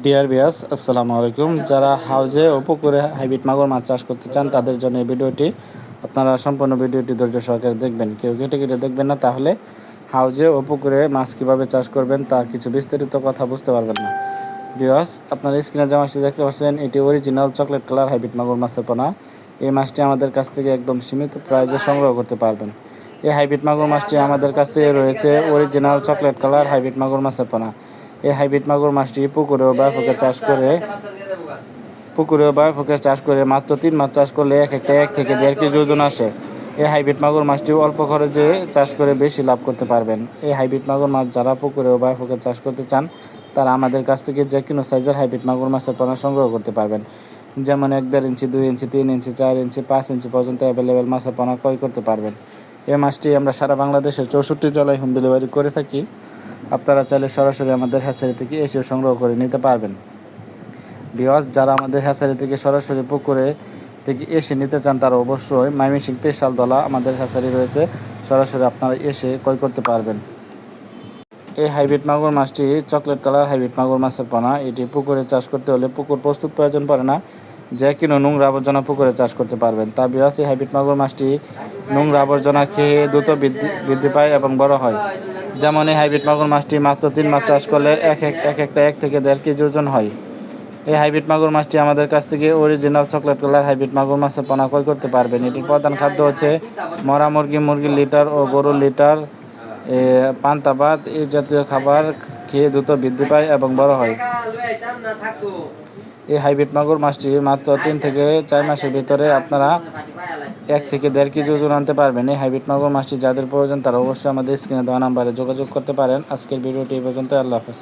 Deer বিয়াস, আসসালামু আলাইকুম। যারা হাউজে ও পুকুরে হাইব্রিড মাগুর মাছ চাষ করতে চান তাদের জন্য এই ভিডিওটি। আপনারা সম্পূর্ণ ভিডিওটি ধৈর্য সহকারে দেখবেন, কেউ কেটে কেটে দেখবেন না, তাহলে হাউজে ও পুকুরে মাছ কীভাবে চাষ করবেন তার কিছু বিস্তারিত কথা বুঝতে পারবেন না। বিয়াস, আপনারা স্ক্রিনে যে মাছটি দেখতে পাচ্ছেন এটি অরিজিনাল চকলেট কালার হাইব্রিড মাগুর মাছের পোনা। এই মাছটি আমাদের কাছ থেকে একদম সীমিত প্রাইজে সংগ্রহ করতে পারবেন। এই হাইব্রিড মাগুর মাছটি আমাদের কাছ থেকে রয়েছে অরিজিনাল চকলেট কালার হাইব্রিড মাগুর মাছের পোনা। এই হাইব্রিড মাগুর মাছটি পুকুরে বা পুকুরে চাষ করে মাত্র 3 মাস চাষ করলে এক থেকে 1.5 কেজি ওজন আসে। এই হাইব্রিড মাগুর মাছটি অল্প খরচে চাষ করে বেশি লাভ করতে পারবেন। এই হাইব্রিড মাগুর মাছ যারা পুকুরে বা পুকুরে চাষ করতে চান তারা আমাদের কাছ থেকে যে কোনো সাইজের হাইব্রিড মাগুর মাছের পোনা সংগ্রহ করতে পারবেন। যেমন 1.5 ইঞ্চি, 2 ইঞ্চি, 3 ইঞ্চি, 4 ইঞ্চি, 5 ইঞ্চি পর্যন্ত অ্যাভেলেবেল মাছের পোনা ক্রয় করতে পারবেন। এই মাছটি আমরা সারা বাংলাদেশের 64 জেলায় হোম ডেলিভারি করে থাকি। আপনারা চাইলে সরাসরি আমাদের হ্যাচারি থেকে এসে সংগ্রহ করে নিতে পারবেন। ভিউয়ার্স, যারা আমাদের হ্যাচারি থেকে সরাসরি পুকুরে থেকে এসে নিতে চান তারা অবশ্যই ময়মনসিংহ তেশালতলা আমাদের হ্যাচারি রয়েছে, সরাসরি আপনারা এসে ক্রয় করতে পারবেন। এই হাইব্রিড মাগুর মাছটি চকলেট কালার হাইব্রিড মাগুর মাছের পোনা। এটি পুকুরে চাষ করতে হলে পুকুর প্রস্তুত প্রয়োজন পড়ে না, যে কোনো নোংরা আবর্জনা পুকুরে চাষ করতে পারবেন। তা ভিউয়ার্স, এই হাইব্রিড মাগুর মাছটি নোংরা আবর্জনা খেয়ে দ্রুত বৃদ্ধি পায় এবং বড় হয়। যেমন এই হাইব্রিড মাগুর মাছটি মাত্র 3 মাস চাষ করলে এক থেকে 1.5 কেজি ওজন হয়। এই হাইব্রিড মাগুর মাছটি আমাদের কাছ থেকে অরিজিনাল চকলেট কালার হাইব্রিড মাগুর মাছের পোনা ক্রয় করতে পারবেন। এটির প্রধান খাদ্য হচ্ছে মরা মুরগির লিটার ও গরুর লিটার, পান্তা ভাত, এই জাতীয় খাবার খেয়ে দ্রুত বৃদ্ধি পায় এবং বড় হয়। এই হাইব্রিড মাগুর মাছটি মাত্র 3 থেকে 4 মাসের ভিতরে আপনারা 1 থেকে 1.5 কেজি ওজন আনতে পারবেন। এই হাইব্রিড মাগুর মাছটি যাদের প্রয়োজন তারা অবশ্যই আমাদের স্ক্রিনে দেওয়া নাম্বারে যোগাযোগ করতে পারেন। আজকের ভিডিওটি এই পর্যন্ত। আল্লাহ হাফেজ।